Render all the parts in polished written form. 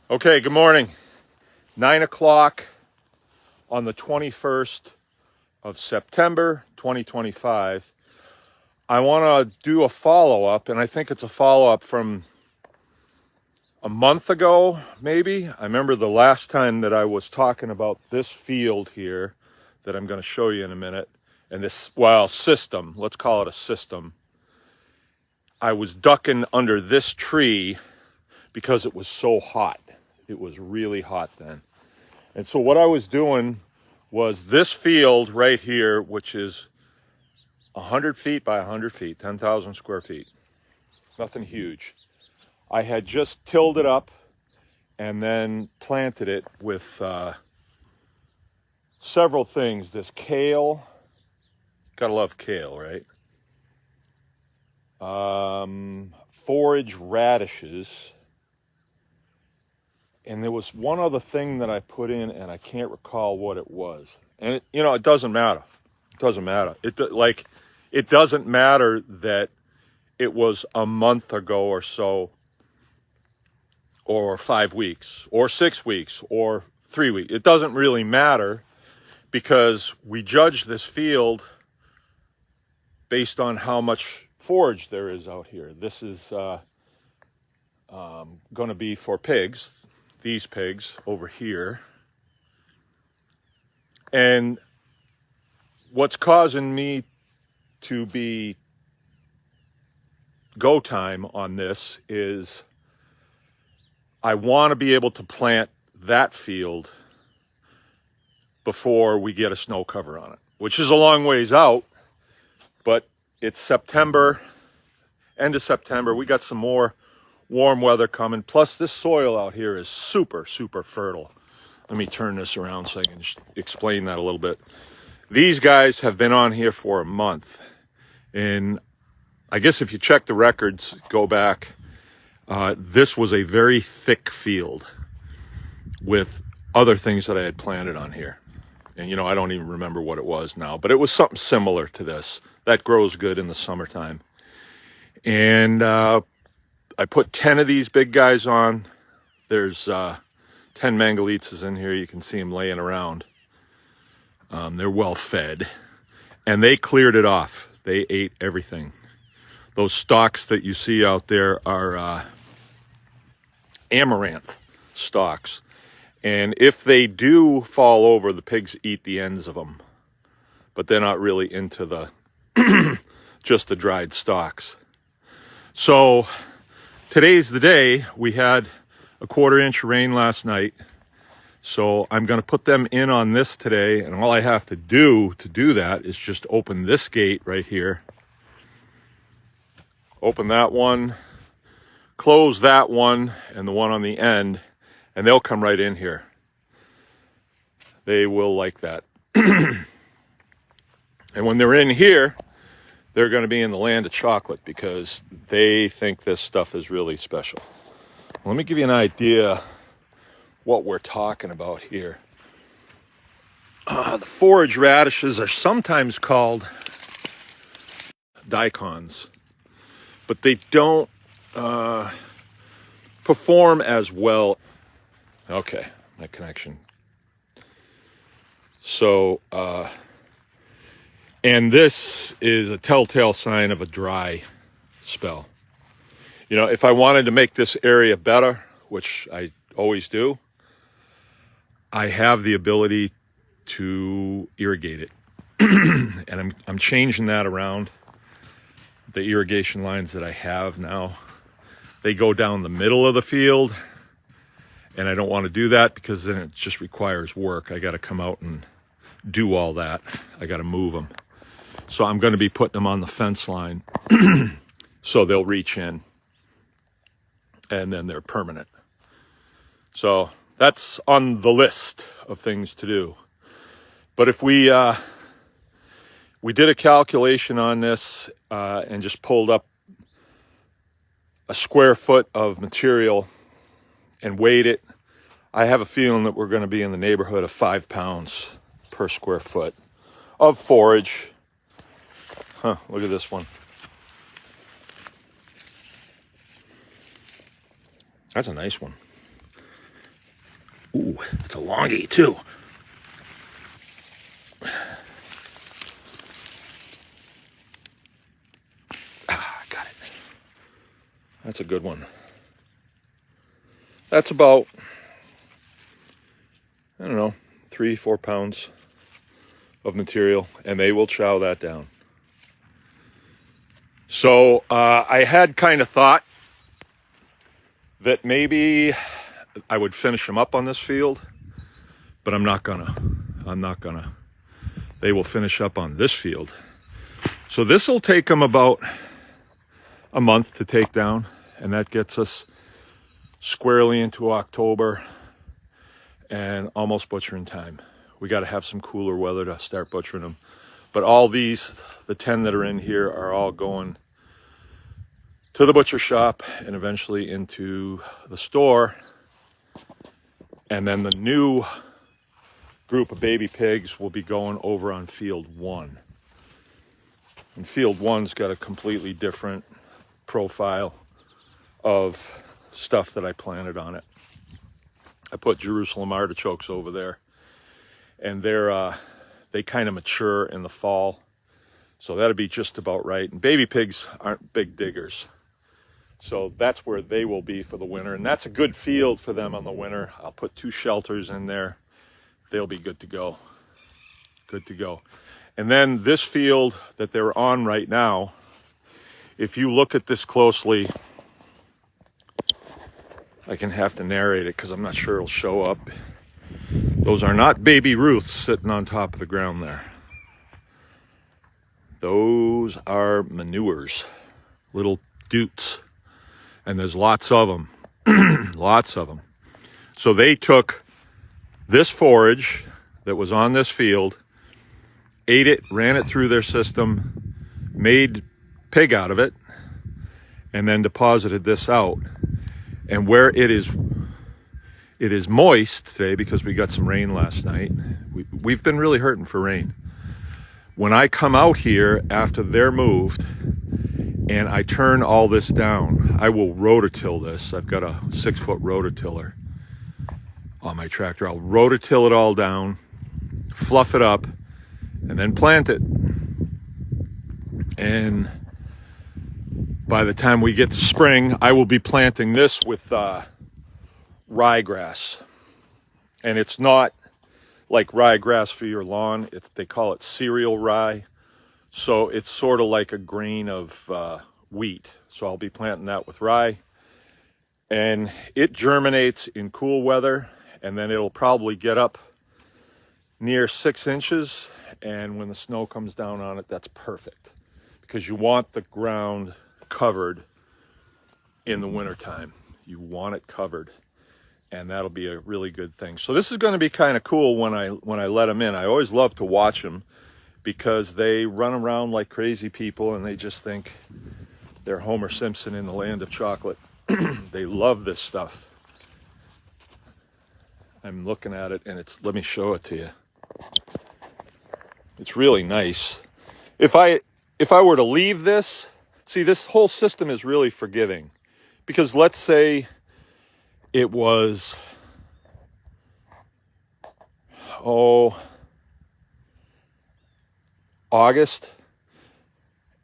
Okay, good morning. 9 o'clock on the 21st of September 2025. I want to do a follow-up, and I think it's a follow-up from a month ago, maybe. I remember the last time that I was talking about this field here that I'm going to show you in a minute, and this, well, system, let's call it a system. I was ducking under this tree because it was so hot. It was really hot then. And so what I was doing was this field right here, which is 100 feet by 100 feet, 10,000 square feet, nothing huge. I had just tilled it up and then planted it with several things. This kale, gotta love kale, right? Forage radishes. And there was one other thing that I put in, and I can't recall what it was. And it doesn't matter. It doesn't matter. It doesn't matter that it was a month ago or so, or 5 weeks, or 6 weeks, or 3 weeks. It doesn't really matter because we judge this field based on how much forage there is out here. This is going to be for pigs. These pigs over here. And what's causing me to be go time on this is I want to be able to plant that field before we get a snow cover on it, which is a long ways out, but it's September, end of September. We got some more warm weather coming. Plus this soil out here is super, super fertile. Let me turn this around so I can just explain that a little bit. These guys have been on here for a month. And I guess if you check the records, go back, this was a very thick field with other things that I had planted on here. And I don't even remember what it was now, but it was something similar to this. That grows good in the summertime. And I put 10 of these big guys on. There's 10 Mangalitsa's in here. You can see them laying around. They're well fed. And they cleared it off. They ate everything. Those stalks that you see out there are amaranth stalks. And if they do fall over, the pigs eat the ends of them. But they're not really into the just the dried stalks. So today's the day. We had a 1/4 inch rain last night. So I'm going to put them in on this today. And all I have to do that is just open this gate right here. Open that one. Close that one and the one on the end. And they'll come right in here. They will like that. And when they're in here, they're going to be in the land of chocolate because they think this stuff is really special. Let me give you an idea what we're talking about here. The forage radishes are sometimes called daikons, but they don't perform as well. Okay, my connection. So, and this is a telltale sign of a dry spell. If I wanted to make this area better, which I always do, I have the ability to irrigate it. And I'm changing that around. The irrigation lines that I have now, they go down the middle of the field. And I don't want to do that because then it just requires work. I got to come out and do all that. I got to move them. So I'm going to be putting them on the fence line so they'll reach in and then they're permanent. So that's on the list of things to do. But if we did a calculation on this and just pulled up a square foot of material and weighed it, I have a feeling that we're going to be in the neighborhood of 5 pounds per square foot of forage. Look at this one. That's a nice one. it's a longie too. Got it. That's a good one. That's about, I don't know, 3-4 pounds of material, and they will chow that down. So I had kind of thought that maybe I would finish them up on this field, but I'm not gonna. They will finish up on this field. So this will take them about a month to take down, and that gets us squarely into October and almost butchering time. We got to have some cooler weather to start butchering them. But all these, the 10 that are in here, are all going to the butcher shop and eventually into the store. And then the new group of baby pigs will be going over on field 1. And field 1's got a completely different profile of stuff that I planted on it. I put Jerusalem artichokes over there, and they kind of mature in the fall, so that'll be just about right. And baby pigs aren't big diggers, so that's where they will be for the winter, and that's a good field for them on the winter. I'll put 2 shelters in there. They'll be good to go. Good to go. And then this field that they're on right now, if you look at this closely, I can have to narrate it because I'm not sure it'll show up. Those are not baby Ruths sitting on top of the ground there. Those are manures, little doots. And there's lots of them, lots of them. So they took this forage that was on this field, ate it, ran it through their system, made pig out of it, and then deposited this out. And where it is moist today because we got some rain last night. We've been really hurting for rain. When I come out here after they're moved and I turn all this down, I will rototill this. I've got a 6-foot rototiller on my tractor. I'll rototill it all down, fluff it up, and then plant it. And by the time we get to spring, I will be planting this with ryegrass. And it's not like ryegrass for your lawn. They call it cereal rye. So it's sort of like a grain of wheat. So I'll be planting that with rye. And it germinates in cool weather, and then it'll probably get up near 6 inches. And when the snow comes down on it, that's perfect, because you want the ground covered in the wintertime. You want it covered, and that'll be a really good thing. So this is going to be kind of cool when I let them in. I always love to watch them because they run around like crazy people and they just think they're Homer Simpson in the land of chocolate. They love this stuff. I'm looking at it, and let me show it to you. It's really nice. If I were to leave this, see, this whole system is really forgiving, because let's say it was, August,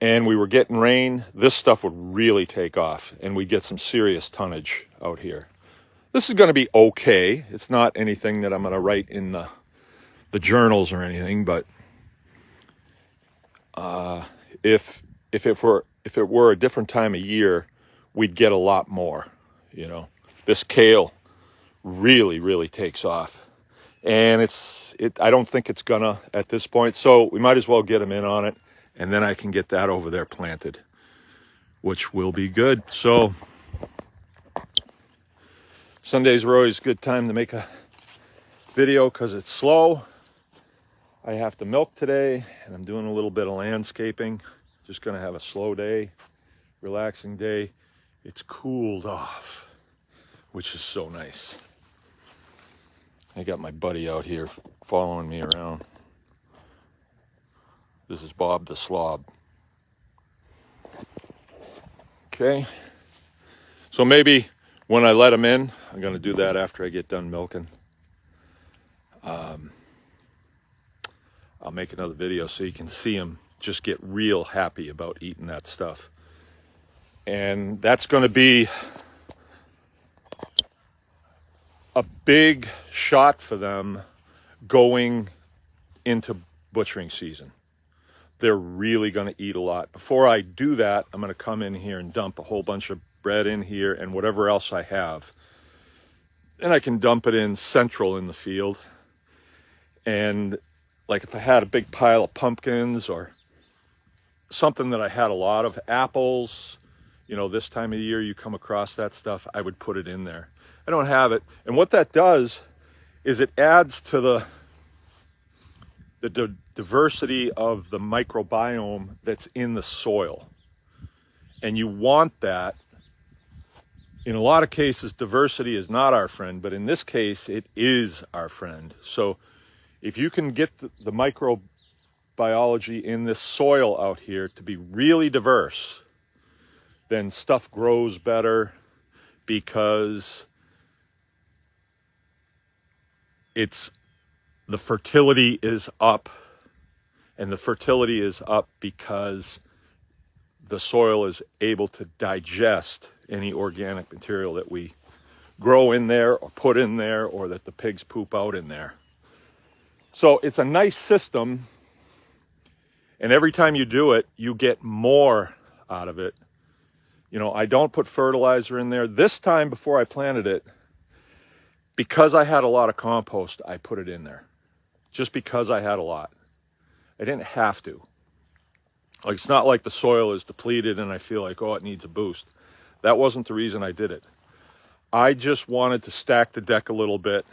and we were getting rain, this stuff would really take off, and we'd get some serious tonnage out here. This is going to be okay. It's not anything that I'm going to write in the journals or anything, but if it were a different time of year, we'd get a lot more. You know, this kale really takes off, and I don't think it's gonna at this point. So we might as well get them in on it, and then I can get that over there planted, which will be good. So Sundays are always a good time to make a video because it's slow. I have to milk today, and I'm doing a little bit of landscaping. Just gonna have a slow day, relaxing day. It's cooled off, which is so nice. I got my buddy out here following me around. This is Bob the Slob. Okay, so maybe when I let him in, I'm gonna do that after I get done milking. I'll make another video so you can see them just get real happy about eating that stuff. And that's going to be a big shot for them going into butchering season. They're really going to eat a lot. Before I do that, I'm going to come in here and dump a whole bunch of bread in here and whatever else I have. And I can dump it in central in the field. And like if I had a big pile of pumpkins or something that I had a lot of, apples, you know, this time of year you come across that stuff, I would put it in there. I don't have it. And what that does is it adds to the diversity of the microbiome that's in the soil. And you want that. In a lot of cases, diversity is not our friend, but in this case, it is our friend. So if you can get the microbiology in this soil out here to be really diverse, then stuff grows better because the fertility is up. And the fertility is up because the soil is able to digest any organic material that we grow in there or put in there or that the pigs poop out in there. So it's a nice system, and every time you do it, you get more out of it. You know, I don't put fertilizer in there. This time before I planted it, because I had a lot of compost, I put it in there. Just because I had a lot. I didn't have to. Like, it's not like the soil is depleted and I feel like, oh, it needs a boost. That wasn't the reason I did it. I just wanted to stack the deck a little bit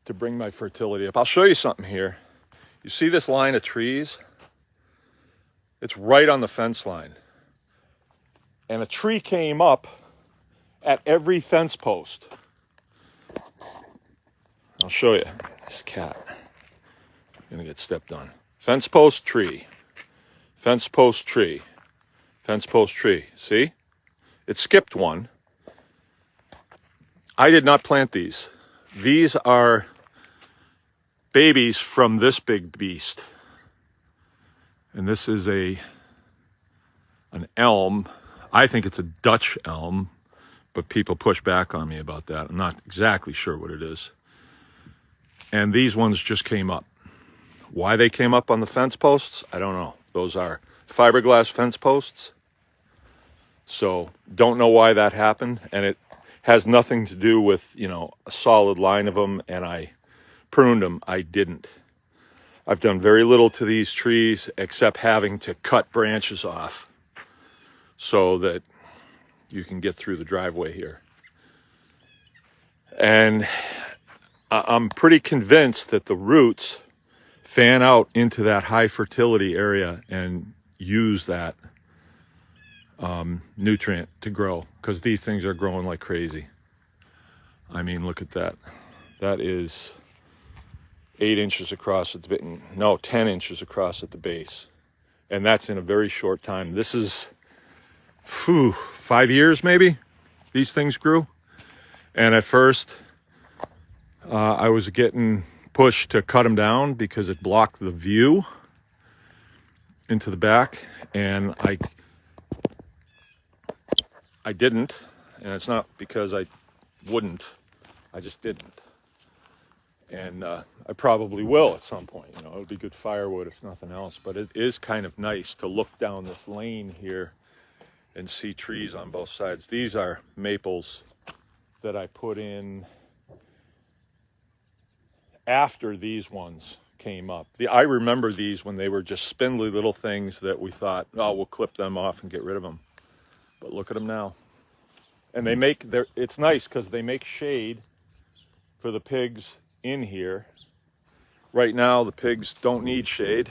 to bring my fertility up. I'll show you something here. You see this line of trees? It's right on the fence line. And a tree came up at every fence post. I'll show you. This cat. Gonna get stepped on. Fence post tree. Fence post tree. Fence post tree. See? It skipped one. I did not plant these. These are babies from this big beast. And this is an elm. I think it's a Dutch elm, but people push back on me about that. I'm not exactly sure what it is. And these ones just came up. Why they came up on the fence posts, I don't know. Those are fiberglass fence posts. So don't know why that happened. And it has nothing to do with, you know, a solid line of them and I pruned them. I didn't. I've done very little to these trees except having to cut branches off so that you can get through the driveway here. And I'm pretty convinced that the roots fan out into that high fertility area and use that nutrient to grow, because these things are growing like crazy. I mean, look at that. That is 8 inches across at the base. No, 10 inches across at the base. And that's in a very short time. This is 5 years maybe these things grew. And at first I was getting pushed to cut them down because it blocked the view into the back, and I didn't, and it's not because I wouldn't, I just didn't. And I probably will at some point. You know, it would be good firewood if nothing else, but it is kind of nice to look down this lane here and see trees on both sides. These are maples that I put in after these ones came up. I remember these when they were just spindly little things that we thought, oh, we'll clip them off and get rid of them. But look at them now. And they make, it's nice because they make shade for the pigs in here. Right now, the pigs don't need shade.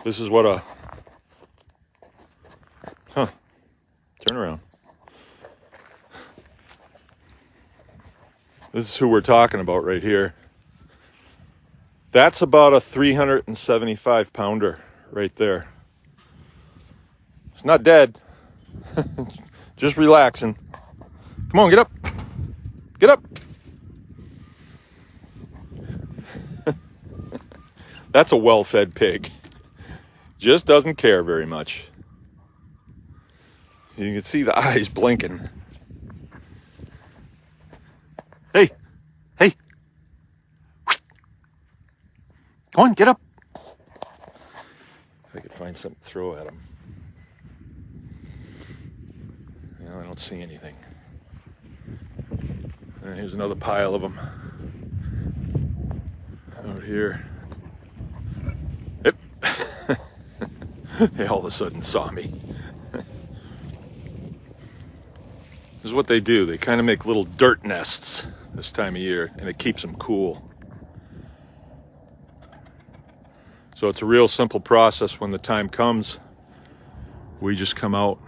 This is what turn around. This is who we're talking about right here. That's about a 375 pounder right there. It's not dead. Just relaxing. Come on, get up. Get up. That's a well-fed pig. Just doesn't care very much. You can see the eyes blinking. Hey, hey. Come on, get up. If I could find something to throw at him. I don't see anything. And here's another pile of them. Out here. Yep. They all of a sudden saw me. This is what they do. They kind of make little dirt nests this time of year, and it keeps them cool. So it's a real simple process. When the time comes, we just come out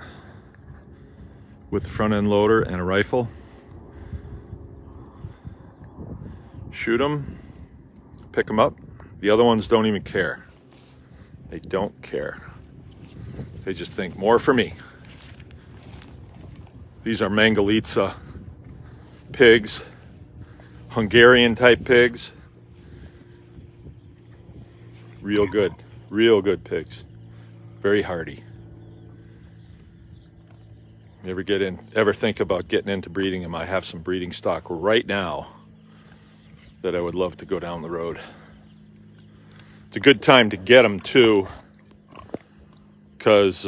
with the front end loader and a rifle, shoot them, pick them up. The other ones don't even care. They don't care. They just think, more for me. These are Mangalitsa pigs, Hungarian type pigs. Real good pigs. Very hardy. You ever think about getting into breeding them? I have some breeding stock right now that I would love to go down the road. It's a good time to get them too, because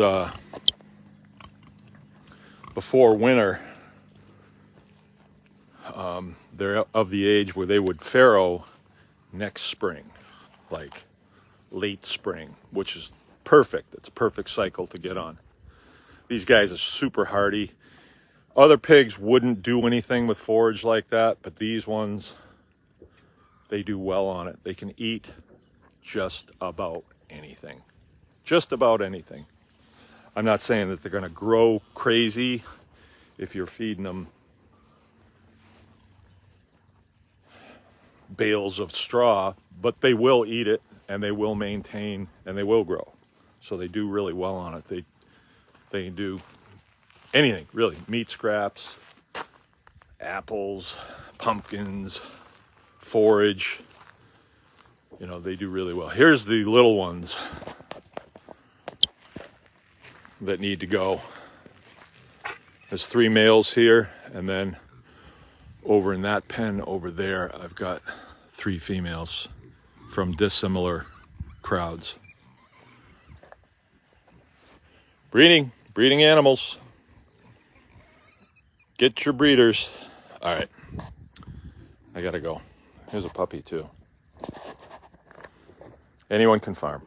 before winter, they're of the age where they would farrow next spring, like late spring, which is perfect. It's a perfect cycle to get on. These guys are super hardy. Other pigs wouldn't do anything with forage like that, but these ones, they do well on it. They can eat just about anything. Just about anything. I'm not saying that they're going to grow crazy if you're feeding them bales of straw, but they will eat it, and they will maintain, and they will grow. So they do really well on it. They can do anything, really. Meat scraps, apples, pumpkins, forage. You know, they do really well. Here's the little ones that need to go. There's 3 males here, and then over in that pen over there, I've got 3 females from dissimilar crowds. Breeding animals. Get your breeders. All right, I gotta go. Here's a puppy too. Anyone can farm.